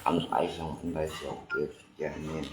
Ăn phải xong anh phải sổ tiếp cho anh em.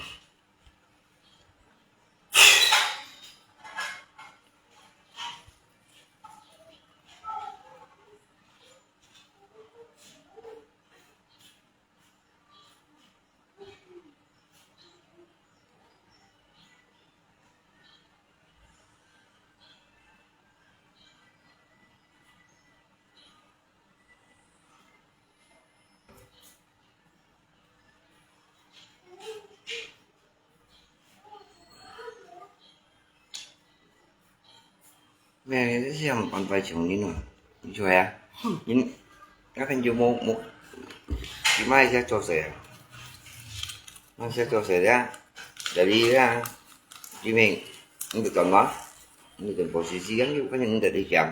Mẹ nó xem còn vài chồng như nào cho ya nhưng các anh chưa một cái mai sẽ cho rẻ nó sẽ cho rẻ ra để đi ra chị mình không được còn nó không được có gì gắn với cái những để đi kèm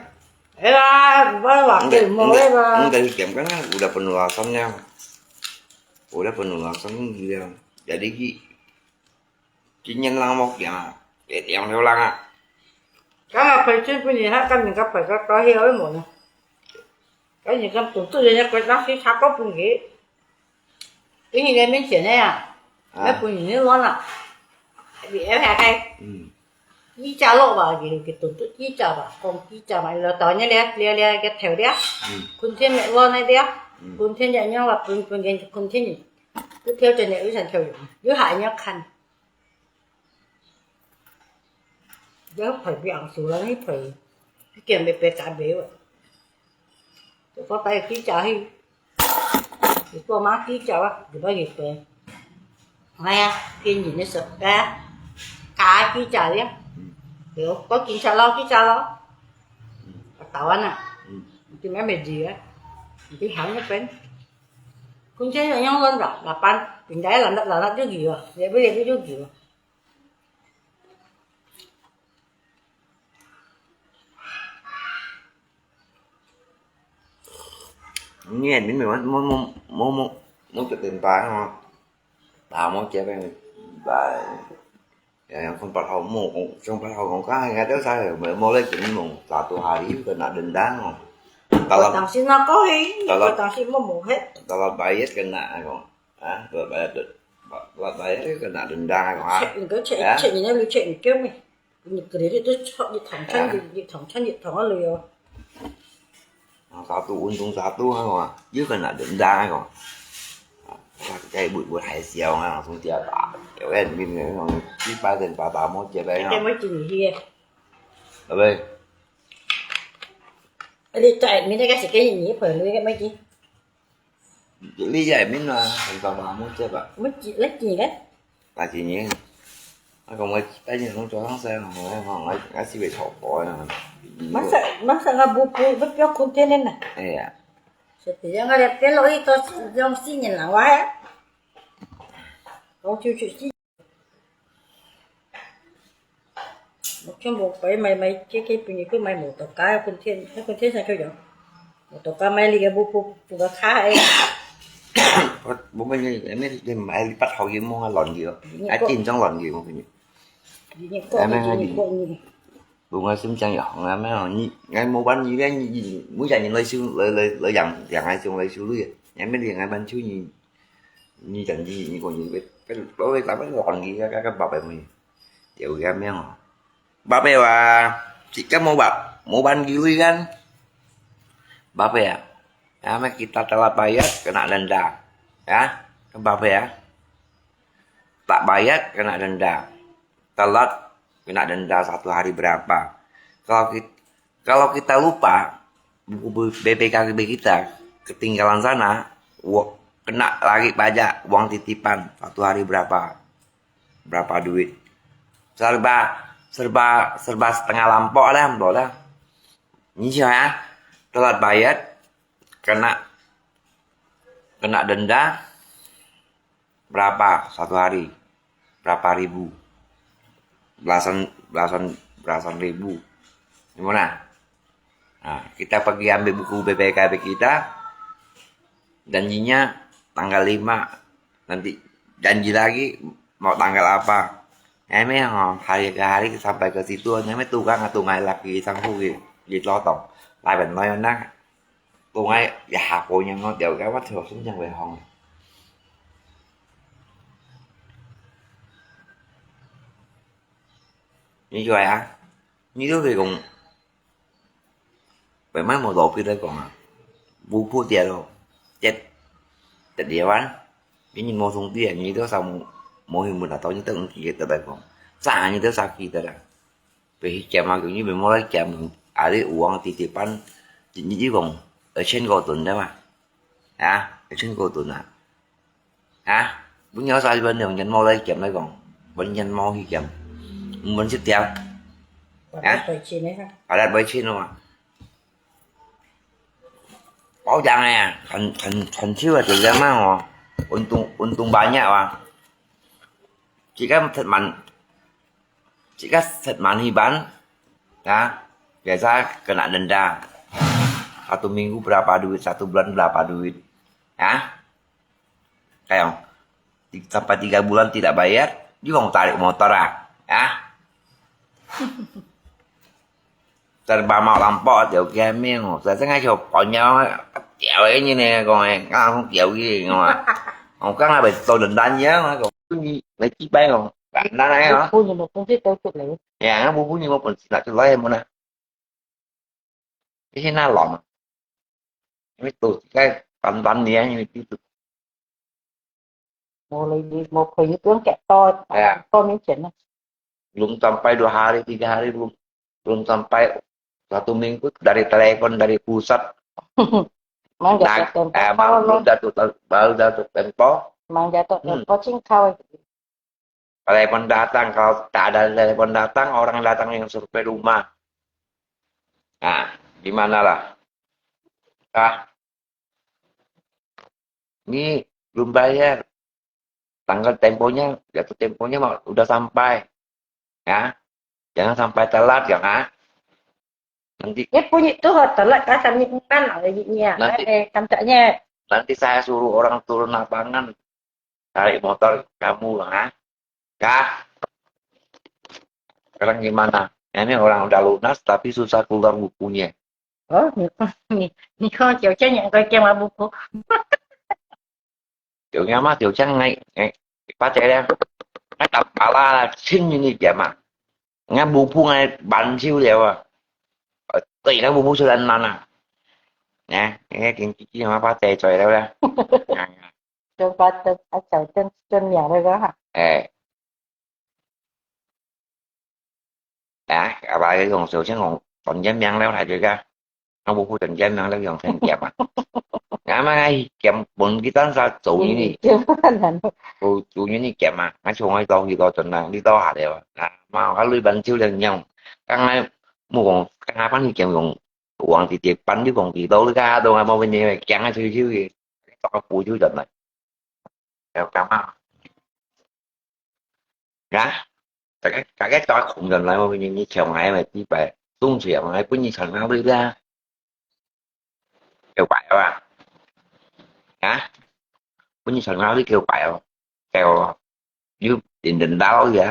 không để đi kèm cái nó udah penuh alasannya udah penuh alasan gì đâu jadi chỉ nhân lang một dạng để tiền theo lang à cái là phải chứ cái gì hết cái mình phải có hiểu với mọi người cái gì cái tụi tôi giờ cái đó thì sao có phương nghĩ cái gì cái mình chuyển này à cái phương nghĩ nó là bị ép hạt đây chỉ trả lộ vào gì cái tụi tôi chỉ trả vào còn chỉ trả mày là tao nhá lia cái theo đấy kun thiên mẹ lo này đấy kun thiên dạy nhau là kun cái kun thiên gì cứ theo trên này cứ thành theo giữ hại nhau khăn giờ phải bị ăn số là phải kiểm bị cả béo vậy có tay ký trả hay có má ký trả thì bao nhiêu tiền nghe tiền gì nó sợ cá ký trả đấy hiểu có ký trả lo tao anh à thì mấy mệt gì á thì hẳn nó quen cũng chế là nhau lên rồi là pan mình đấy là nó chứ gì rồi để bây giờ chứ gì rồi nghe đến mình muốn cho tiền tài không tao muốn chơi bên và không bắt đầu một trong bắt đầu còn có hai ngày tới sao rồi mẹ mua lấy chuyện một tao tụi hà đi cái nào đình đá không tao là tao xin nó có hết tao xin mua hết tao là bảy hết cái nạ còn rồi bảy hết cái nạ đình đá còn chuyện cái chuyện gì nó chuyện kêu mày cái đấy thì tôi chọn như thằng chân nó liều satu untung satu kan chứ kena denda kan cái buổi hải xèo ha không chơi tạ kiểu em mình này còn biết ba tiền bà mua chơi đây cái mấy chuyện gì ở đây đi chạy mình cái cái gì phải lấy cái mấy gì lý giải mình là bà mua chơi bà mấy chị lấy gì đấy là chị nhé còn cái gì không cho thằng xe còn cái gì về sổ bội nè masa nggak buku betul kontenan lah. Iya. Setiap nggak lihat kalau itu yang sini lah wah. Kau cuci sih. Mungkin một cái mày cái punya cái mày một tờ cá konten sao kêu vậy? Một tờ cá mày lihat buku buku khá ấy. Bố mình em biết thì mày bắt học gì mong lòn gì á chín trong lòn gì không phải em hay đúng rồi xin chăng dọn là mấy hồi ngay mua bánh gì đấy muốn dành những lấy siêu lấy dặn hai chung lấy siêu lưới em mới liền ngay bánh siêu như chẳng gì như còn gì cái đối với tao cái gọn gì các bà bè mình chịu ra mấy hồi bà bè là chỉ các mua bánh gì lưới kan bà bè mấy kita telah bayar kena denda ya bà bè tak bayar kena denda telat kena denda 1 hari berapa. Kalau kita lupa buku BPKB kita ketinggalan sana, kena lagi pajak uang titipan 1 hari berapa duit. Serba setengah lampau lah, boleh. Ini ya, telat bayar kena denda berapa 1 hari, berapa ribu. belasan ribu gimana nah kita pergi ambil buku BPKB kita janjinya tanggal 5 nanti janji lagi mau tanggal apa. Emang hari sampai ke situ emang tungai lagi sangku gitu tong lại bệnh nói nó tungai ya punya nó đều cái bắt thừa xuống chân về hòn như vậy á như thế thì cũng phải mấy một độ kia đây còn bu phu tiền rồi chết chết địa bán cái nhìn mua xuống tiền như thế xong mỗi hình một là tôi như thế cũng chỉ tới đây còn xa như thế sao khi tới đây vì chèm mà kiểu như mình mua lấy chèm ở đây uống thì bán chỉ như còn ở trên gò tuần đấy mà ở trên gò tuần muốn nhớ sao bên đường nhân mau lấy chèm đấy còn bên nhân mau khi chèm mình xích theo ở đây bơi trên không à bảo jangan ya kan siwa tu zaman oh untung banyak wah jika setman hiban ya biasa kena denda 1 minggu berapa duit 1 bulan berapa duit ya kayak sampai 3 bulan tidak bayar juga mau tarik motor ya serba mau lampau tiểu game saya sengaja chụp nhau kẹo ấy như này còn không kẹo gì mà còn cái là bị tôi định đánh nhớ mà còn lấy chiếc bán còn bạn đã này hả Phu nhưng mà không biết tôi chụp lấy dạ nó bu như một mình là cho lấy em nè cái nó lỏng mấy tụt cái bánh nhé như cái tụt mau lấy đi mau khơi tướng kẹt to to miếng chén này belum sampai 2 hari 3 hari belum sampai 1 minggu dari telepon dari pusat mang jatuh tempo baru jatuh tempo mang jatuh tempo cingkau telepon datang kalau tak ada telepon datang orang datang yang survei rumah nah gimana lah ini belum bayar tanggal temponya jatuh temponya udah sampai ya jangan sampai telat ya nanti punya itu telat kan kami kan ở nhà cam chợ nanti saya suruh orang turun lapangan tarik motor kamu sekarang gimana ini orang udah lunas tapi susah keluar bukunya nih kho Tiểu Trang nhận coi kem buku Tiểu Nga mah Tiểu Trang ngay pace đây ngay tập pala là xin như này kìa mà ngay buku ngay bắn siêu đều tùy nó buku sudah mana nha nghe cái mà pace trời đâu ra Chân pace ở chân nhà đây đó hả bà cái còn sự sẽ còn dám nhăn léo lại rồi ra nó buku tình dám nhăn léo dòng thành kẹp mà ngã mai kẹp bụng cái tán sao tụ như này tụ như này kẹp mà nói chung ai to gì to tuần là đi to hả đều mà cái lưới bánh siêu lên nhau các ai mua còn các ai bánh thì kẹp còn quăng thì tiệc bánh chứ còn thì tối ra đâu ai mua bên này chẳng ai siêu gì to phụ chú tuần này đều cảm ơn cả cái to khủng gần lại mua bên như chồng ai mà chỉ phải tung xỉa mà ai cũng như thằng nào đi ra đều phải có như thằng nào đi kêu như định đau vậy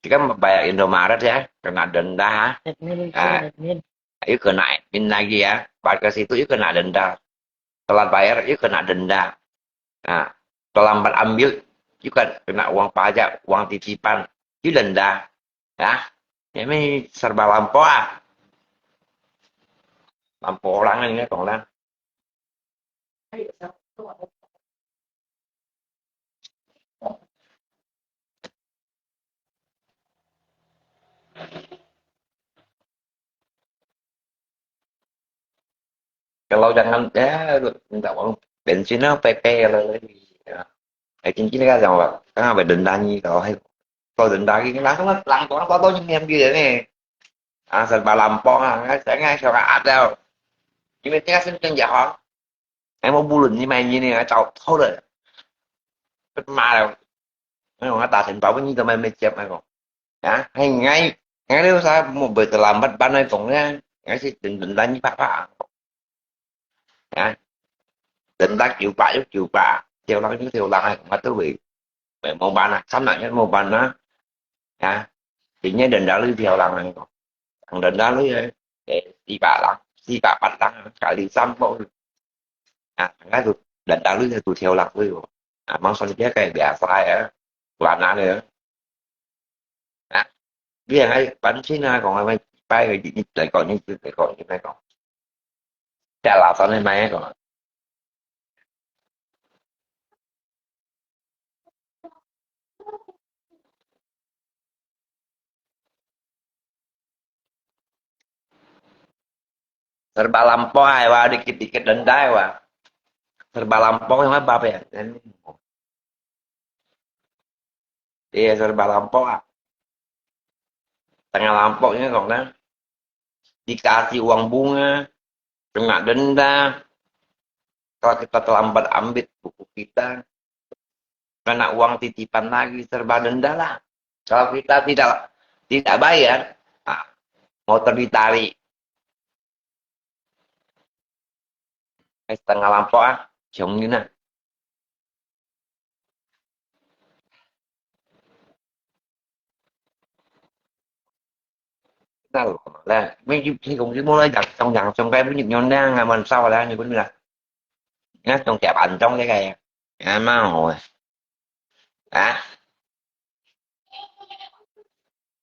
thì cái mà bài Indoma đó thế kena denda itu kena min lagi ya ke situ itu kena denda telat bayar itu kena denda terlambat ambil juga kena uang pajak uang titipan itu denda ini serba lampau lampau orang ini còn lan kalau jangan minta uang bensin PP chính ra rằng là cái nào phải denda như kalau hay kalau denda cái lăng của nó to như em kia này serba lampau sẽ ngay sau đâu nhưng mà cái xin chân giả em mau bulan như mày như này cháu thôi rồi mà đâu mấy con ta thành bảo với như tụi mày chép mày còn hay ngay nếu sao một bữa tự làm bắt ban này còn nha ngay thì định đánh như bác định đánh chịu bạ chịu bạ chiều nói như chiều lại mà tôi bị mau bana sama nhất mau bana ha thì nhớ định đã lưu theo lần này còn thằng định đã lưu để đi bà lắm đi bà bắt lắm cả đi xăm bộ thằng cái tụi định đã lưu theo tụi theo lần lưu mong sao chết cái bè sai á làm nào nữa biết hay bánh xí na còn mày bay rồi lại còn như lại còn như này còn chả là sao nên mày còn serba lampau wah dikit-dikit dendai wah serba lampau yang apa ya iya serba lampau tengah lampaunya còn đó dikasih uang bunga kena denda kalau kita terlambat ambil buku kita kena uang titipan lagi serba denda lah kalau kita tidak bayar motor ditarik setengah lampau giống như này là mấy khi cũng cái món lấy đặt trong cái với những nhon đang mình sau là như bên là nó trong chẹp ảnh trong cái kè má hồi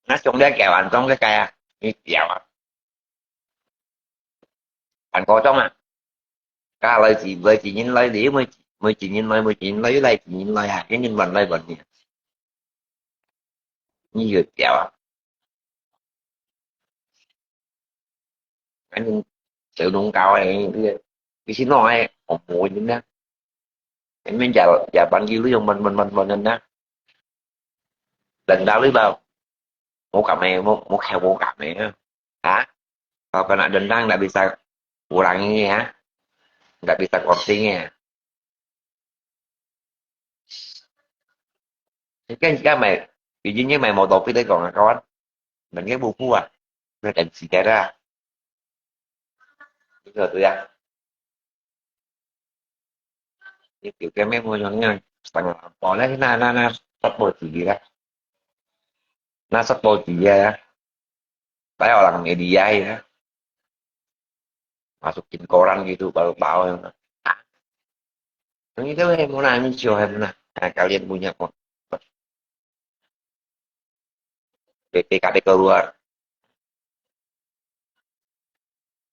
nó trong cái kèo ảnh trong cái kè như kẹo ảnh có trong cá lời chỉ nhìn lời đĩa mới chỉ nhìn lời lấy chỉ nhìn lời cái nhìn mình lời bệnh như vừa kẹo anh sự nung cao này cái xin nói một mùi như đó em mới giờ bạn ghi lý mình nên đó đừng đau lý bao một cặp này một kheo một cặp này hả kalau kena dendang nggak bisa kurangi ya nggak bisa kortingnya cái mày tự nhiên với mày một tổ cái đấy còn là con mình cái buku nó đánh xì cái ra rồi tụi ăn kiểu cái mấy mua cho nha bằng bỏ lấy na sắp bồi chỉ gì đó na sắp bồi chỉ ra tại orang media ya masukin koran gitu baru yang itu mau nanya siapa nah kalian punya PPKT keluar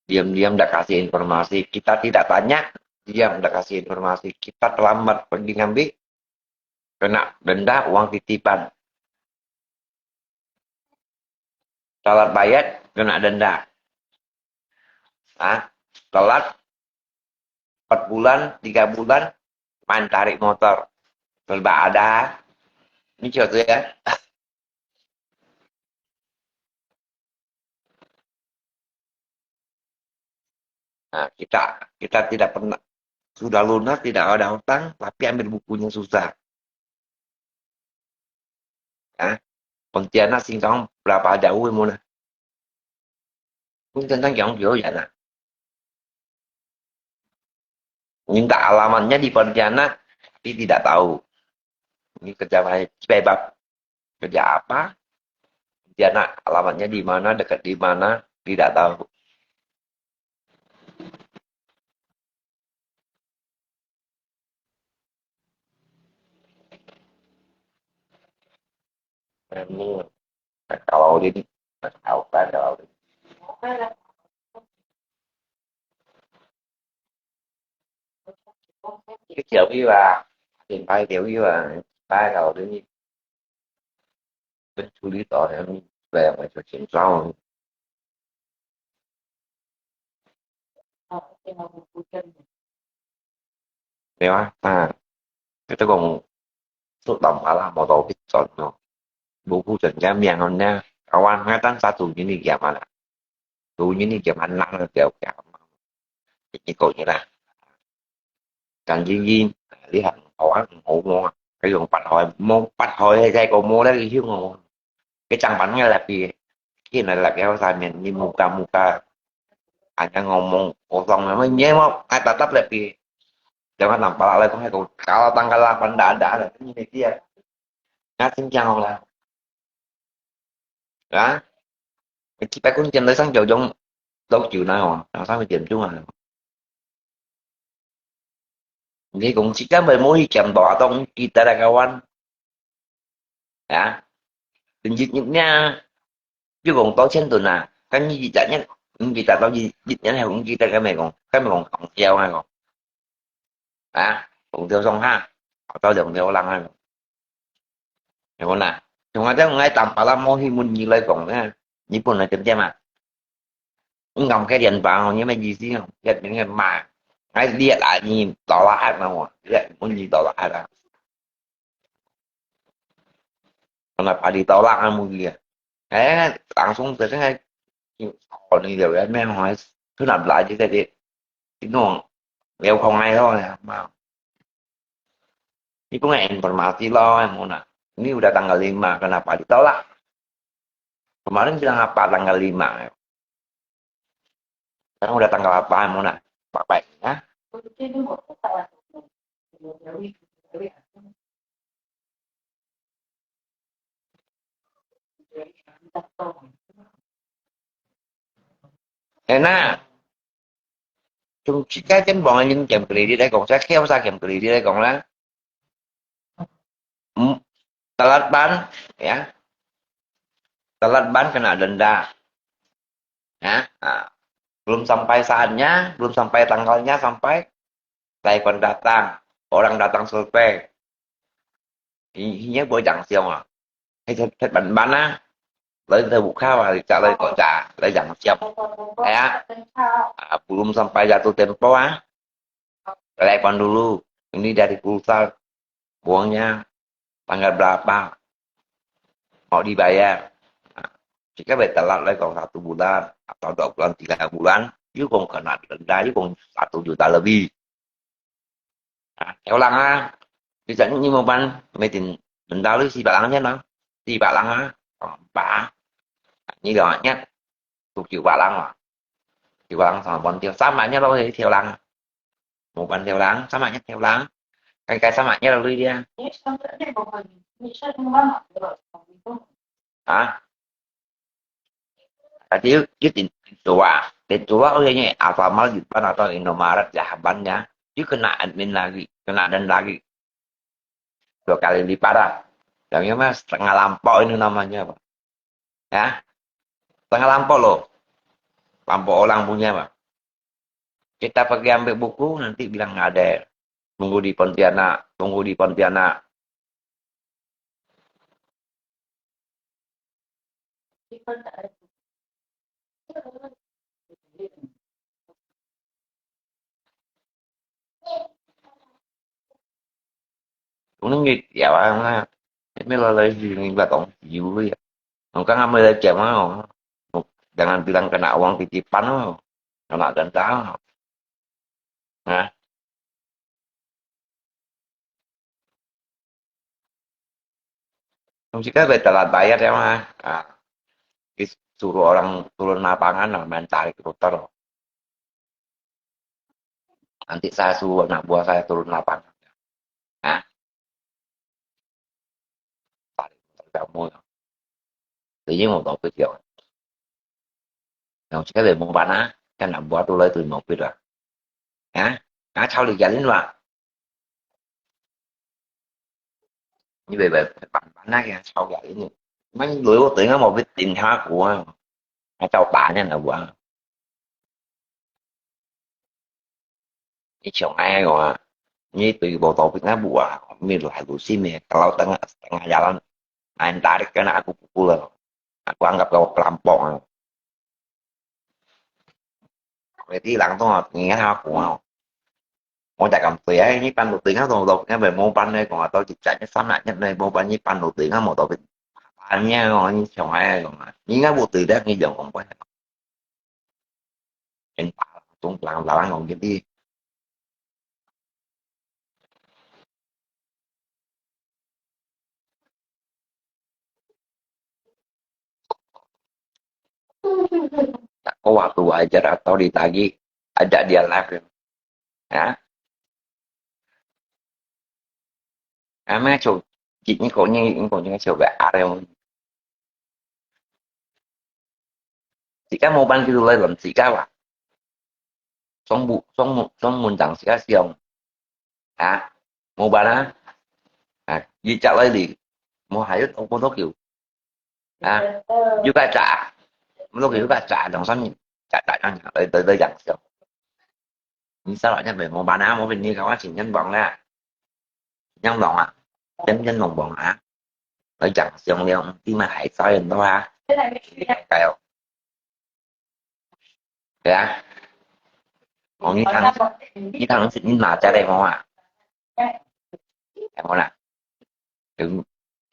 diam-diam udah kasih informasi kita tidak tanya diam udah kasih informasi kita terlambat pergi ngambil kena denda uang titipan telat bayar kena denda telat 4 bulan 3 bulan main tarik motor serba ada ini contoh ya kita tidak pernah sudah lunas tidak ada hutang tapi ambil bukunya susah Pontianak Singkong berapa jauh mana cũng tentang giống kiểu vậy nè minta alamatnya di Pontianak tapi tidak tahu ini kerja bebas kerja apa Pontianak alamatnya di mana dekat di mana tidak tahu kalau ini tahu kalau cái kiểu như là tiền vay kiểu như là ba đầu tự nhiên bên xử lý tội em về mà cho chuyện sau nếu kita còn xuất động ala motor piston no buku jenjang yang onnya kawan ngatan satu ini ya malah tu ini zaman nặng kiểu kiểu như cô như là càng duyên lý hành hỏi ngủ ngon cái dùng bạch hồi hay dây cổ mua đấy cái hiếu ngon cái trang bánh nghe là gì cái này là cái sao mình như muka anh đang ngomong kosong namanya nyemok tetap lebih jangan nampak lagi kok kalau tanggal 8 tidak ada ini dia xin chào là đó, chị ta cũng tìm tới sáng chiều trong đâu chiều nào mà làm sao mà tìm chú mà thì cũng chỉ có 11 chậm bỏ tông kita ada kawan ya tunjuknya chứ còn tối trên tuần nào cái như gì nhất kita tahu gì nhất là cũng kita cái mày còn cộng treo hay còn cộng treo xong ha tao đừng treo lăng hay hiểu không nào chúng ta thấy ngay tầm para mo hi mun gì lại còn nha nhị là chậm chậm mà ngầm cái điện vào như mấy gì xí không cái những cái mà ngay điện lại nhìn tỏ lại mà điện muốn gì tỏ lại là còn là phải đi tỏ lại mua gì cái langsung tới cái còn đi đều em hỏi cứ làm lại chứ cái gì chứ nó đeo không ai thôi mà ini pun informasi lo yang mana ini udah tanggal 5 kenapa ditolak kemarin bilang apa tanggal 5 sekarang udah tanggal apa Mona Pak baik ya enak chung chỉ cái chén bọn anh kèm cì đi đây còn sẽ khéo ra kèm cì đi đây còn là telat ban ya telat ban kena denda ya belum sampai saatnya belum sampai tanggalnya sampai telepon datang orang datang selesai nhớ bữa chẳng siêu mà hay thật bánh bánh á lấy từ buka và trả lời có trả lấy chẳng siap ya belum sampai jatuh tempo telepon dulu ini dari pulsa uangnya tanggal berapa mau dibayar jika telat lagi kalau 1 bulan atau 2 bulan 3 bulan chứ còn kena denda chứ còn 1 juta lebih theo lăng thì dẫn như một ban mấy tiền mình đau lấy gì bà lăng nhé nó gì bà lăng bà như là nhé thuộc chịu bà lăng mà chịu bà lăng xong bọn tiêu sama nhé đâu thì theo lăng một ban theo lăng sama nhé theo lăng cái sama nhé là lui đi chứ chứ tiền tua oke nya Alfamart di depan atau Indomaret jawabannya chứ kena admin lagi kena denda lagi 2 kali lipat yang mah setengah lampau ini namanya Pak ya setengah lampau loh lampau orang punya Pak kita pergi ambil buku nanti bilang nggak ada tunggu di Pontianak cũng như dạ bạn ha mấy lời gì là tổng chịu đi không có 50 jam mau jangan bilang kena uang titipan kena denda nah jika telat bayar ya mah suruh orang turun lapangan main tarik putar nanti saya suruh anak buah saya turun lapangan nah tarik putar kamu tự nhiên một tổ cái kiểu còn cái về mua bán á cái anak buah tôi lấy từ một việc rồi hả sau thì dẫn mà như vậy về bạn bán á kìa sau vậy mấy người có tiền ở một cái tiền hoa của cháu tả nha là quả cái chồng ai rồi như từ bộ tổ Việt Nam buat mình lại của sim ya kalau tengah jalan main tarik kena aku pukul aku anggap kau perampok berarti langsung nghe aku mau chạy cầm tiền như pan nổi tiếng rồi rồi cái về môn pan đây còn tôi chỉ chạy cái sắm lại nhất đây môn pan như pan nổi tiếng một tổ Việt Nam nha rồi như chồng ai còn như cái bộ từ đó như dòng còn quay anh tung làm ăn còn cái đi có waktu ajar atau ditagih ada dia live ya emang chỉ có những cái siêu gà thôi. Jika mau ban gitu lain jika lah song mun chẳng jika siang à mau ban á à gì trả lời đi mau hai đứa ông có kiểu à như cái trả lúc kiểu cái trả đồng sân trả trả ăn tới tới chẳng siang như sao lại nhân về mau ban á mau bên như các chỉ nhân bọn ra nhân bọn à nhân nhân bọn à tới chẳng siang liền khi mà hãy soi lên đó ha kẹo kìa còn như thằng nó xịn như là cha đây mau à em mau nè đừng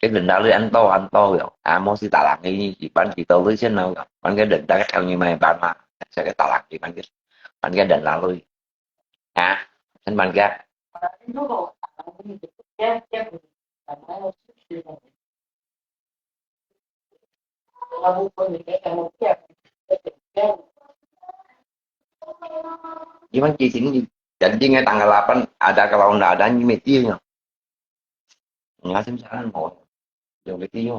cái định đạo lưới anh to rồi à mô si tạ lạc đi bạn chỉ tao lưới trên đâu bạn cái định đã theo như mày bạn mà sẽ cái tạ lạc thì bạn cái định là lưới à nên bạn cái gimana sih sini jadi nggak tanggal 8 ada kalau nggak ada ini meeting nggak sih misalkan mau yang meeting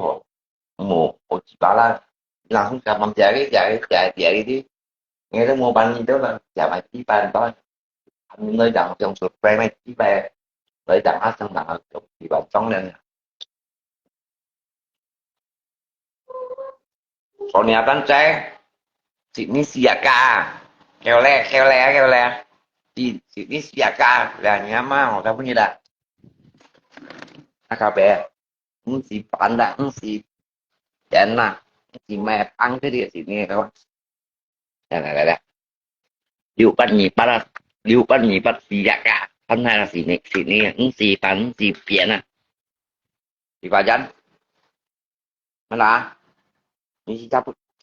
mau chỉ bảo là không gặp bằng chạy đi nghe nó mua bánh gì đó là chả phải chỉ bàn thôi anh nơi đặng trong sụt ven này chỉ về lấy đặng hết xong đặng ở chỗ thì bạn chống lên còn nhà bánh trái chị ní xìa ca keo le chị ní xìa ca là nhà má hoặc là như là cà bè không xì bạn đã không xì chén nè chị mẹ ăn cái địa chị nghe không đây liu bánh nhị bắt xìa ca hôm nay là xì nè không xì bánh xì biển à chị vào chân mà làนี่ถ้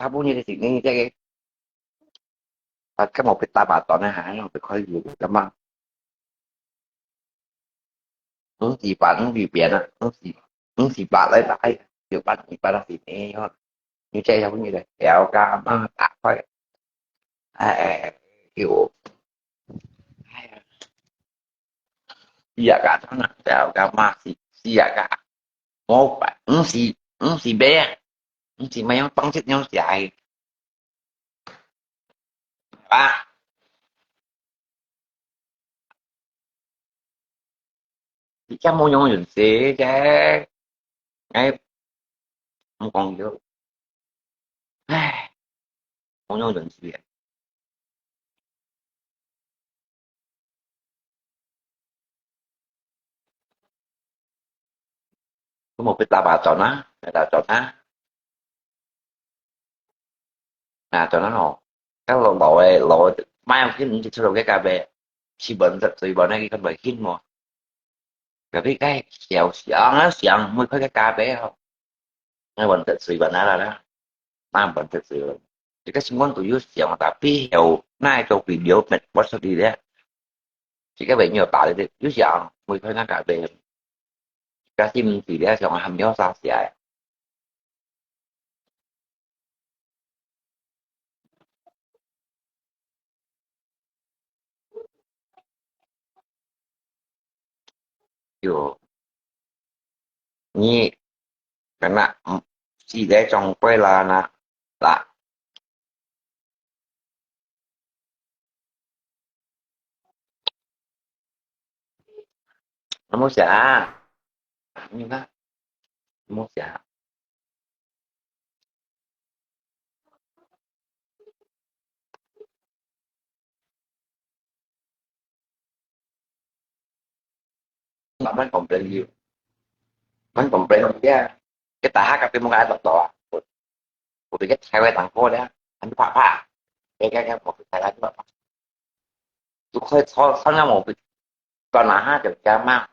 าพวกนี้ในสิ่งนี้จะแค่มองเป็นตาบาดตอนอาหารเราไปค่อยอยู่กันบ้างสีปาต้องบีเปลี่ยนอ่ะสีปาดหลายเดี๋ยวปาดสีนี้ยอดนี่ใจเราพวกนี้เลยแถวกามาตาค่อยkiểu xìa cả đó nèแถวกามาxìa cả một bạn xì bé xì mấy ông bắn chết nhau dài ba thì chắc mua nhau nhìn xì chứ ngay không còn được mua nhau nhìn xì có một cái tà bà chọn á chọn nó hồ các lộ mai ông kiếm chỉ solo cái cà phê si bệnh thật sự bệnh này con bệnh kinh mà rồi biết cái xèo mới có cái cà phê không cái bệnh thật sự bệnh đó mà bệnh thật sự thì cái xung quanh tụi dưới xèo tapi hiểu nay cho video mệt quá sao đi đấy thì cái bệnh nhiều tạo được dưới xèo mới có cái cà phê cái chim thì đấy xèo hầm nhớ sao xèo kiểu như cái nè chỉ để trong quay là nè là nó muốn xả như đó muốn xả mà bánh còn bên cái tả cà phê một cái tọa của cái hai cái thằng cô đấy anh phá cái một cái là tôi khơi sau năm một còn là hai cái mà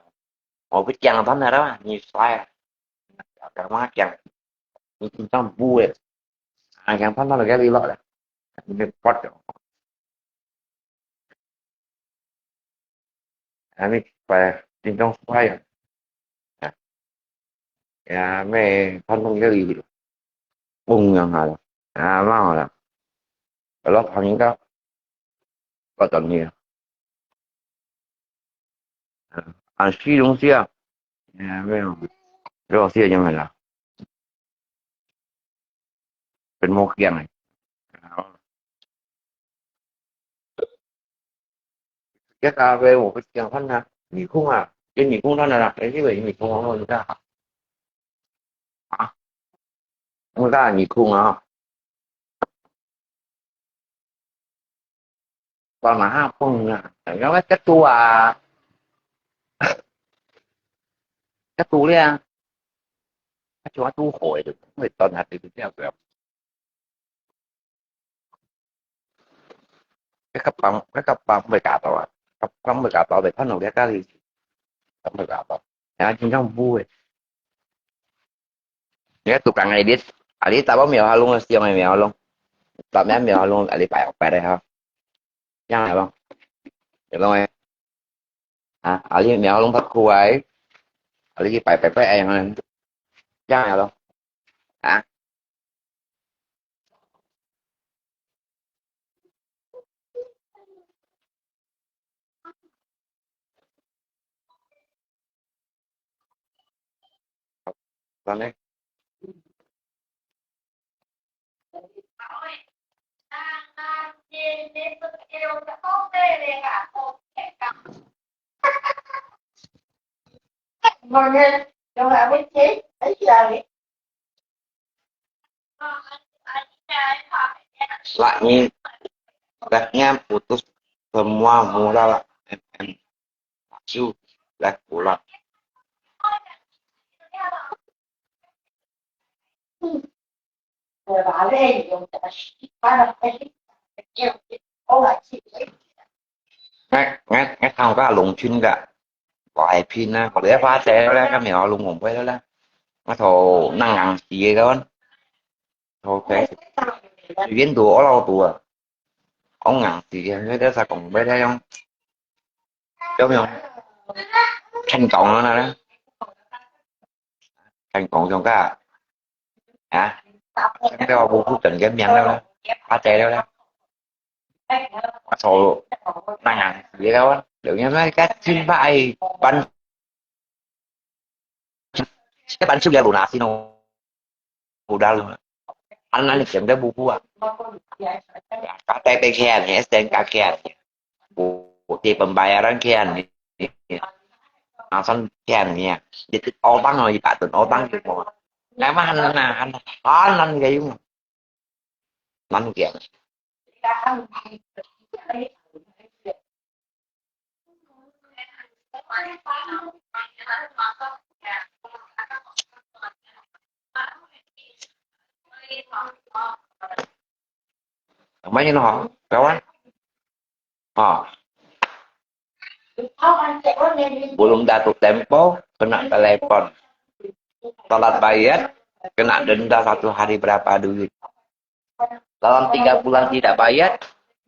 một cái chàng thắm này đó như sai cái má chàng như trong vui anh chàng thắm nó là cái gì đó cái pot anh phải trên trong xoay mẹ thân không cái gì bùng nhận hả mà là lớp học những cái có tận nhiều suy đúng chưa mẹ rồi xưa cho mình làเป็นโมเกียงไงcái cà về một cái kiêng thân ha nhị khung à cái nhị khung đó là đặt cái gì nhị khung không người ta hả người ta là nhị khung à còn mà hai khung à nó cái cách tu à cách tu đấy à cách tu hồi được người tuần hạt thì theo kiểu cái cấp bằng về cả tàu à cấp bằng về cả tàu để thân đầu cái gì cấp về cả tàu à chính trong vui cái tukang edit Ali tao mèo ha luôn siêu mày mèo luôn tao mẹ mèo luôn Ali phải đây ha nhang này không được không em à Ali mèo luôn thật khu ấy Ali phải em này nhang này luôn à tao đấy Ngon nha, cho là với chế, thấy giờ đi. lại như gaknya putus semua mula lah su lah pulang Rồi bà lên dùng cho bà là cái kêu ô lại chị lấy ngay thằng có lùng chuyên gạ gọi pin á còn để phá xe đó cái mèo lùng ngủ với đó là nó thồ năng nặng gì đó thôi cái biến tù lâu tù à ông nặng thì cái đó sao còn bé đây không đúng không thành cộng nó nè đó thành cộng trong cái à cái đó bu phú trình cái nhăn đâu đó phá xe đâu đó nó thồ năng nặng gì đó được như mấy cái chim bay bánh cái bánh súp lê bù nà xin bù đa luôn anh kiếm cái bu à cá tê tê khen nhé sen cá khen bu thì pembayaran khen langsung khen nha jadi otang lagi pak tun otang gitu nah mah anh kayak gitu nan khen mấy cái nó kawan oh belum datuk tempo kena telepon telat bayar kena denda 1 hari berapa duit dalam 3 bulan tidak bayar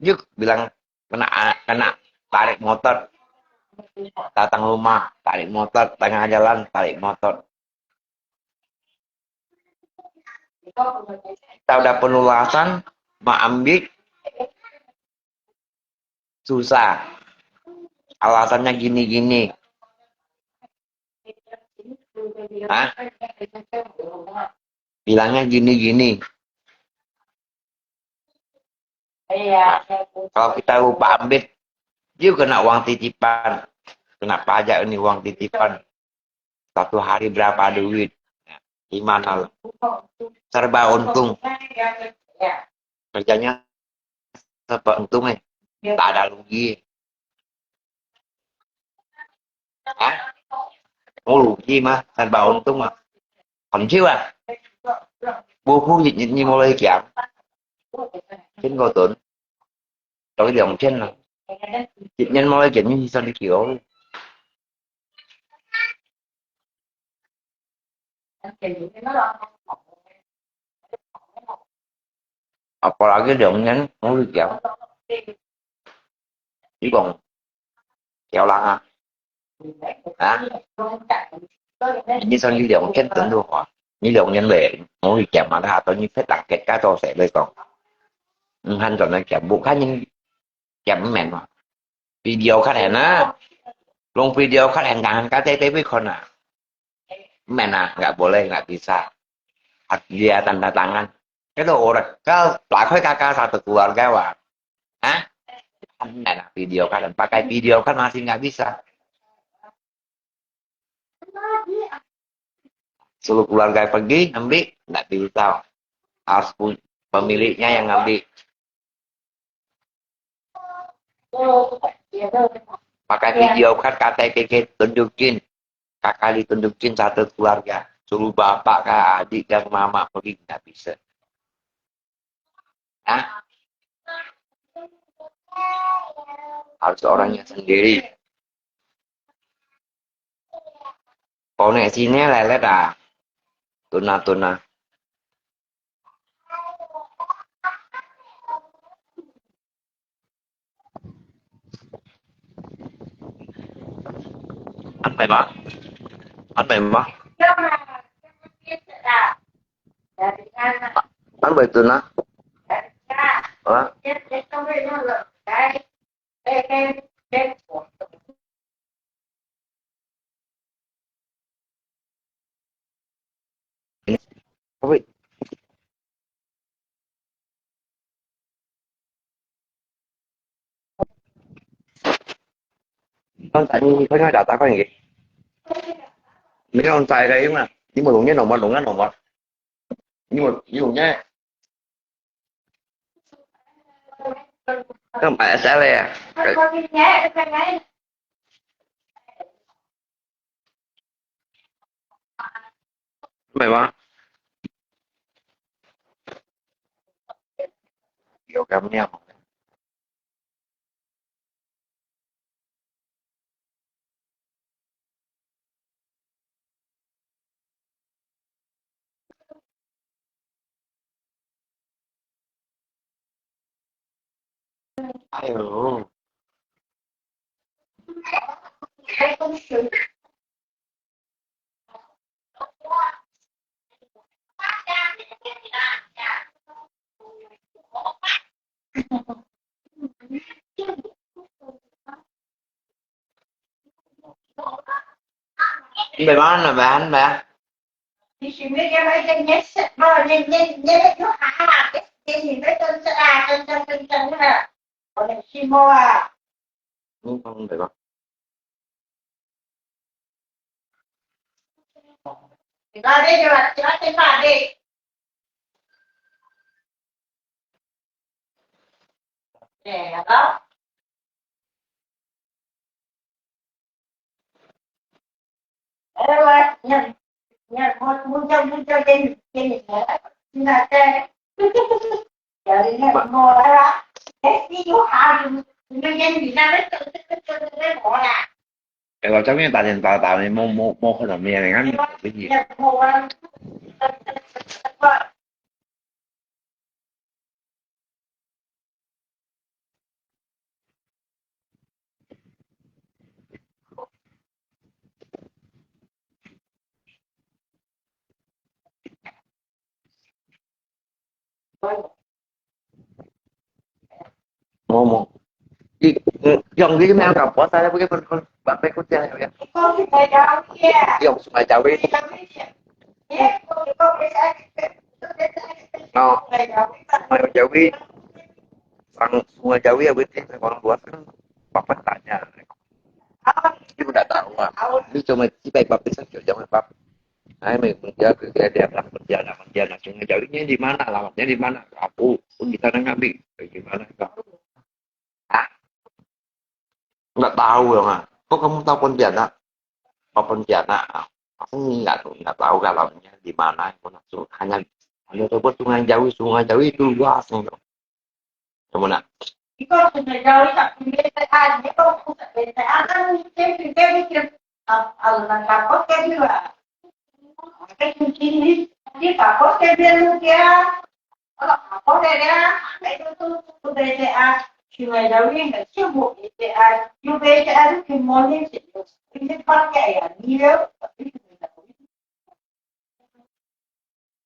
yuk bilang kena tarik motor datang rumah tarik motor tengah jalan tarik motor kita udah pelunasan mau ambil susah alasannya gini-gini Hah? Bilangnya gini-gini kalau kita lupa ambil juga kena uang titipan kena pajak ini uang titipan 1 hari berapa duit gimana serba untung kerjanya serba untung tak ada rugi Hah? Mau rugi mah serba untung mah còn chứ à mua phu dịch như mulai giảm trên ngô tuấn rồi cái dòng trên là dịch nhân mulai giảm như sao đi kiểu apalagi dòng nhân mulai giảm chỉ còn kéo lăng à hả như sao như dòng trên tuấn đua họ như dòng nhân về mulai giảm mà đã tôi như phép đặt cái cá to sẽ lên còn hành rồi nó giảm buộc khá nhưng giảm mẹn mà video khách hàng á luôn video khách hàng càng cá tế với con à Mana nggak boleh, nggak bisa. Dia tanda tangan. Cái đồ rồi, cái lại với kakak satu keluarga, wah. Hah? Enak video kan, pakai video kan masih nggak bisa. Suruh keluarga pergi, ambil, nggak bisa. Harus pemiliknya yang ngambil. Pakai video kan KTP tunjukin. Kakak ditunjukin satu keluarga. Suruh bapak, kak, adik, dan mama pergi, nggak bisa. Hah? Harus orangnya sendiri. Koneksinya lelet ah. Tuna-tuna. Anh mày mất. Anh mày mất. Anh mày tuna. Hả? Không biết. Con tại như có nói đạo ta có gì? Mấy con tay đây mà. Nhưng mà đụng nhé nồng bọt. Nhưng mà nhé. Các bạn sẽ lên à. Mày mà. Kiểu cảm nhau. Ayo. Mày bán là bán mà. Şimdi gelmeyecek ne var ne yok ha şimdi beton sıra beton ha onun şimdi var Không phải bán. ra đây rồi ra đây vào đi nè đó rồi nhận nhận một trên trên là cái giờ đi nghe mua đó cái gì cũng hao nhân dân Việt Nam đấy cái bộ là Rồi trong cái tại tạo này mua cái đồng mè này ngắm cái gì? Mua cái dòng cái mèo cặp bỏ tay với cái con bạn bé con trai vậy. con cái này đâu kia Dòng mày chào đi. No, mày chào đi. Bằng semua jauh ya berarti orang luar kan papa tanya. Dia udah tahu lah. Dia cuma si baik bapak saja jangan bapak. Ai mình kerja dia bilang kerja langsung ngejauhnya di mana, alamatnya di mana, aku pun di sana ngambil gimana enggak. Ah, nggak tahu ya mah. Kok kamu tahu Pontianak? Oh Pontianak. Aku nggak tahu galaunya di mana. Aku langsung hanya coba sungai jauh itu luas nih. Kamu nak? Ikaw sa nagawi sa pilihan, ikaw kung sa pilihan, ang siyempre, ang nagkakot ka di ba? Cái chi đi cả có cái viên kia có cái đó cái tôi về thì thì ngày đầu tiên là chưa một thì như về thì món như chỉ cái bắt cái nhiều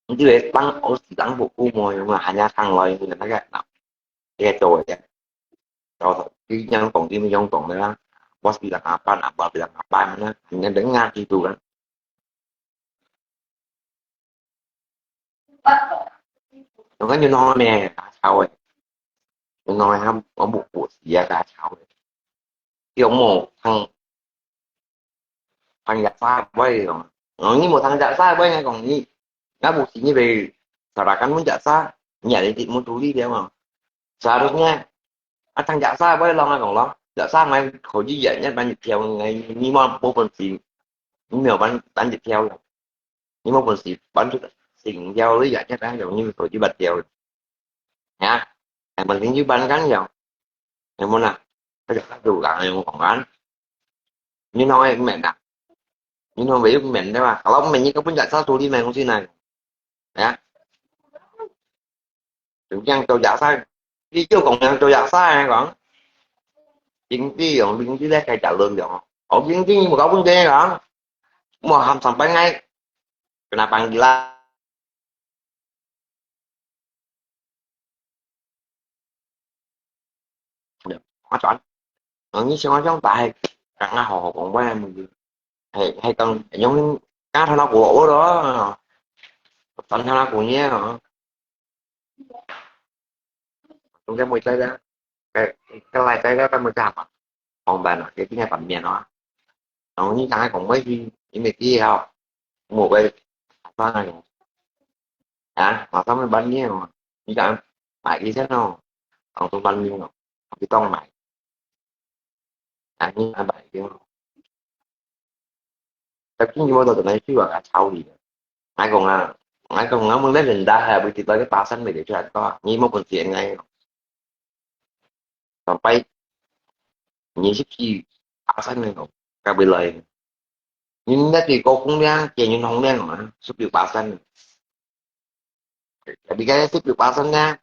Itu sedang buku mau yang hanya kang loy người ta gạt nặng. Dia cowok ya. Cowok cái yang tổng tim yang tổng đó. Bos bilang apa, apa bilang apa, hanya dengar gitu kan. nó có như nói nè cả sau rồi như nói không có một cuộc gì cả sau rồi cái ông một thằng thằng giặc xa quay rồi như một thằng giặc xa quay ngay còn như các buộc chỉ như về sao ra cắn muốn giặc xa nhà để chị muốn chú đi theo mà xa được nha thằng giặc xa quay lo ngay còn lo giặc xa mày khỏi như vậy nhất ban dịch theo ngày như mà một phần gì những điều ban dịch theo rồi nhưng một phần gì bắn chút xịn giao lý giải chắc chắn rồi như khỏi chỉ bạch theo nha mình tiếng dưới ban cắn vào em muốn nào bây giờ các dù lại một còn bán như nói mẹ đặt như nói bị mẹ đấy mà kalau mẹ như có punya satu di mẹ sini ya đừng chăng tôi giả sai đi chứ còn đang tôi giả sai còn chính cái dòng liên cái cái trả lương rồi ở chính cái mà có vấn đề đó mà ham sampai ngay kenapa gila hóa chuẩn ở như sao giống tại rằng là họ còn qua mình hay cần giống cá thao nó của ổ đó tận thao nó của nhé chúng ta mới tới đó cái lai tới đó ta mới làm còn bà nó cái nghe tầm nhà nó như cái còn mấy gì những việc kia không một cái ba này mà sao mới bắn nhé mà như cái phải đi xét không còn tôi bắn luôn cái con mày như là bảy kia tất nhiên bao giờ tụi này chứ là sau gì ai còn ngắm lấy rình đá là bị tới cái ba xanh này để cho anh có như một phần chuyện ngay còn bay như sức chi ba xanh này không cả bị lời nhưng đó thì cô cũng đang chè như không đang mà sức được ba xanh bị cái sức được ba xanh nha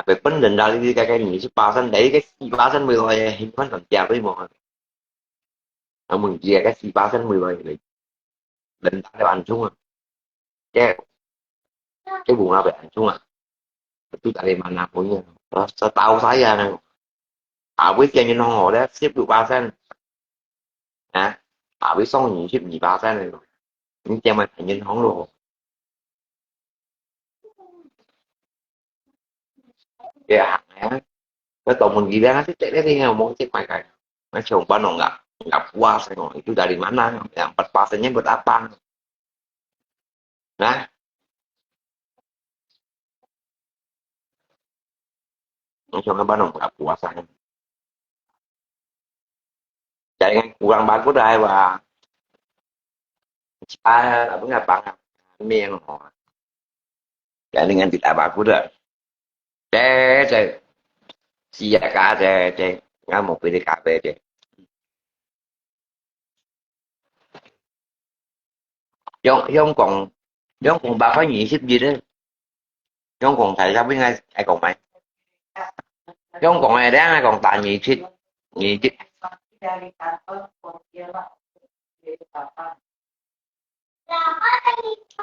về vấn định ra đi cái gì sức ba xanh để cái ba xanh 10 rồi hình vẫn còn chào với một ở mừng chia cái ba xanh 10 rồi định tại bàn xuống à cái vùng nào về ăn xuống à tôi tại mà làm của nhau đó sao tao thấy ra nè biết chơi như non hồ đó xếp được ba xanh biết xong gì xếp gì ba xanh này những chơi mày phải nhìn không luôn cái hạt cái tàu mình ghi ra nó chạy đấy đi muốn chết mày cái nó chồng ba nó gặp qua Sài Gòn itu dari mana yang empat pasenya buat apa nah nó cho cái ba nó gặp puasa jangan kurang bagus dah và mengapa miệng họ chạy dengan tidak bagus dah siapa deh nggak mau PDKP deh giống còn bà có nhị xếp gì đấy giống còn thầy ra với ai còn mày giống còn ai đáng ai còn tài nhị xếp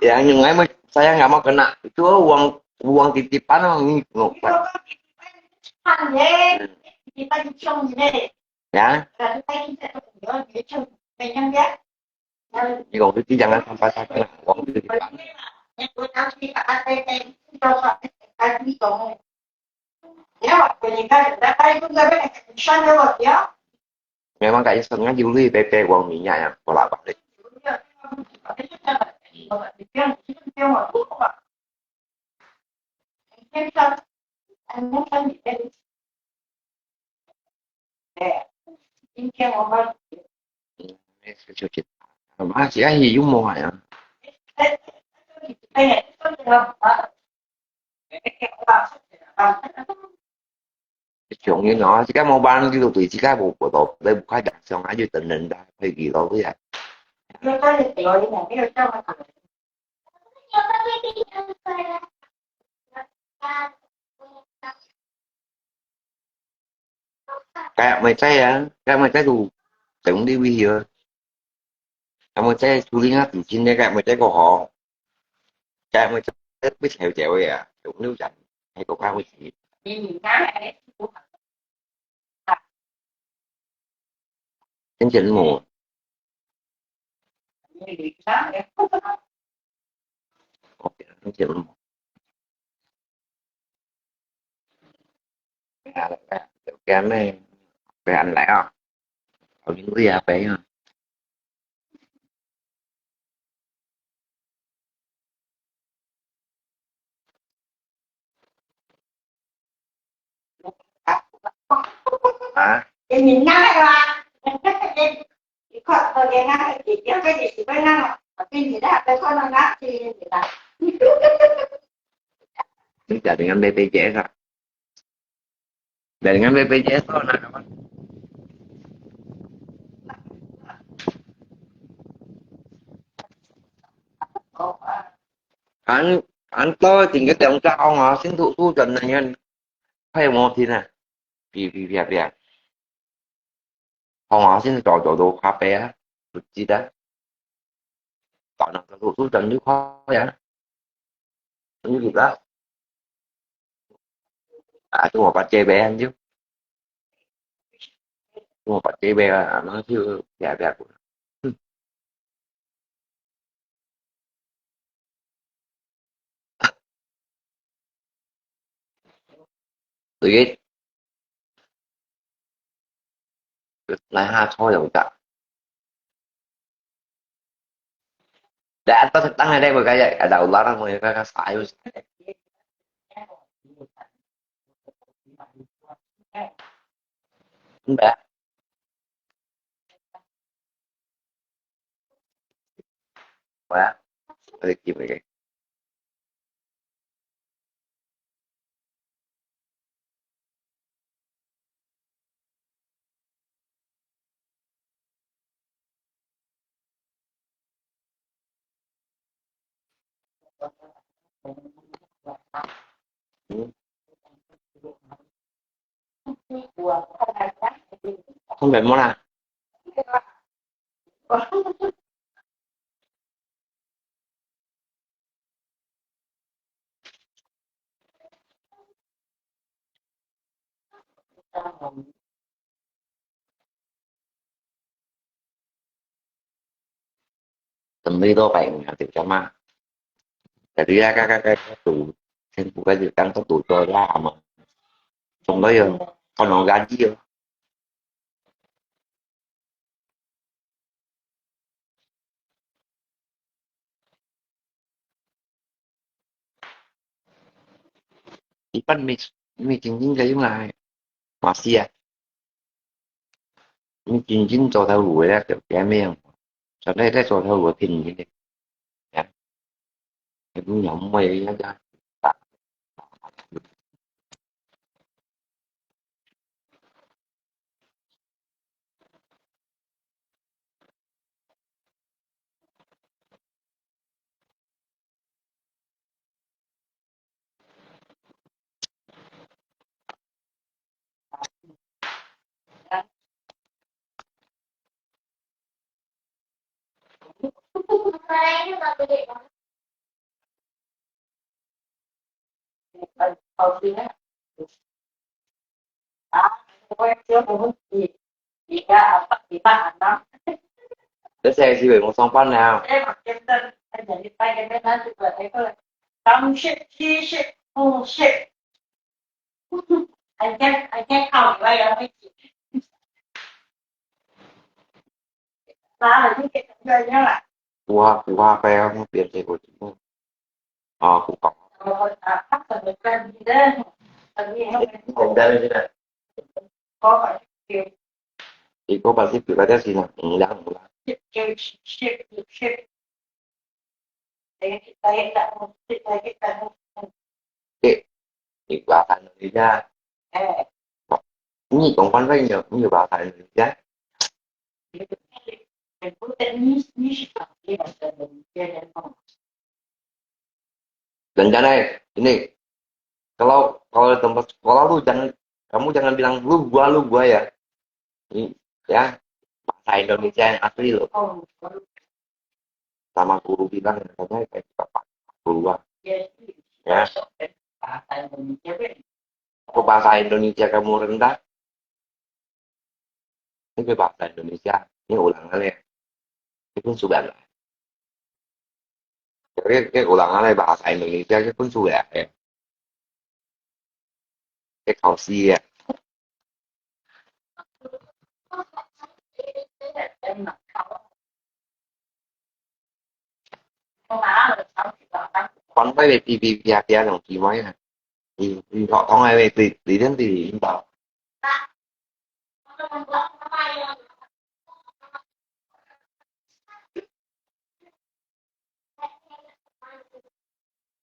ya nhưng ấy mới saya nggak mau kena itu uang uang titipan ngục ya nhưng còn cái jangan sampai saya kena uang titipan memang kayaknya setengah Juli PP uang minyak ya bolak balik má chỉ cái gì cũng mua à chuyện như nó chỉ cái mô ban cái tụi chỉ cái bộ tổ đây một cái đặt xong ở dưới tình hình ra hay gì đó với vậy kayak mereka tuh tưởng đi bây giờ kayak mereka tulisnya di sini kayak mereka của họ kayak mereka biết theo cewek ya cũng nếu chẳng hay có cao gì chương trình mùa chương trình cái này cái anh lại không ở những cái gì vậy hả hả Em nhìn ngay là chỉ có thời gian ngắn thì chỉ cái gì thì phải ngắn mà cái gì đó phải có nó ngắn thì người ta bisa dengan BPJS Kak. Dan dengan BPJS tuh anak anh tôi thì cái tổng cao mà xin thụ tu trần này nhân hay một thì nè vì việc họ họ xin trò trò đồ cà phê á gì đó còn là thụ tu trần như khó vậy như việc đó à tôi một bà chê bé anh chứ tôi một bà chê bé là nó chưa việc tôi ghét lại hai thôi rồi cả để anh có thực tăng này đây mà cái vậy ở đầu lá ra người cái phải bé quá tôi chịu vậy không phải món nào tầm đi tôi phải tiểu cho mà tại ra cái tủ thêm của cái gì đang có tủ tôi ra mà trong đó giờ con nó gan chi không ipan mi cincin kayak gimana masih ya mi cincin cho theo đuổi ra kiểu cái em sau đây cái cho theo đuổi hình như thế ya cái cũng nhóm mày aja hầu như á đó quen chưa không gì chị ra chị bạn đó cái xe chỉ về một song pan nào thế mà trên tên anh nhận đi tay cái bên đó thì vừa thấy có là tâm shit chi shit oh shit anh không bây giờ mới chị ra là những cái chơi nhá là qua pe không tiền thì của chúng tôi cũng có rồi phát tờ trên gì đấy tự nhiên không đây như này có phải kiểu thì có bà ship cái gì nào đang shit shit để tay đặt một cái tay thì bà thành người ra như còn quan với nhiều cũng như bà thành người ra dan jangan ini kalau tempat sekolah lu jangan kamu jangan bilang lu gua ya ini ya bahasa Indonesia yang asli loh sama guru bilang katanya kayak bapak gua ya aku bahasa Indonesia kamu rendah ini bahasa Indonesia ini ulangan ya itu sudah lah cái ulangan bahasa Indonesia cái pun sudah ya cái khẩu si con quay về TV via đồng chí mấy à thì họ không ai về tí đến thì chúng ta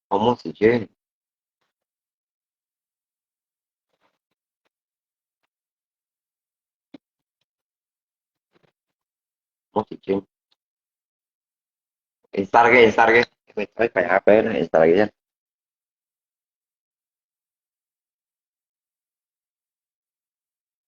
không muốn sự chuyện muốn sự chuyện install cái phải HP này install cái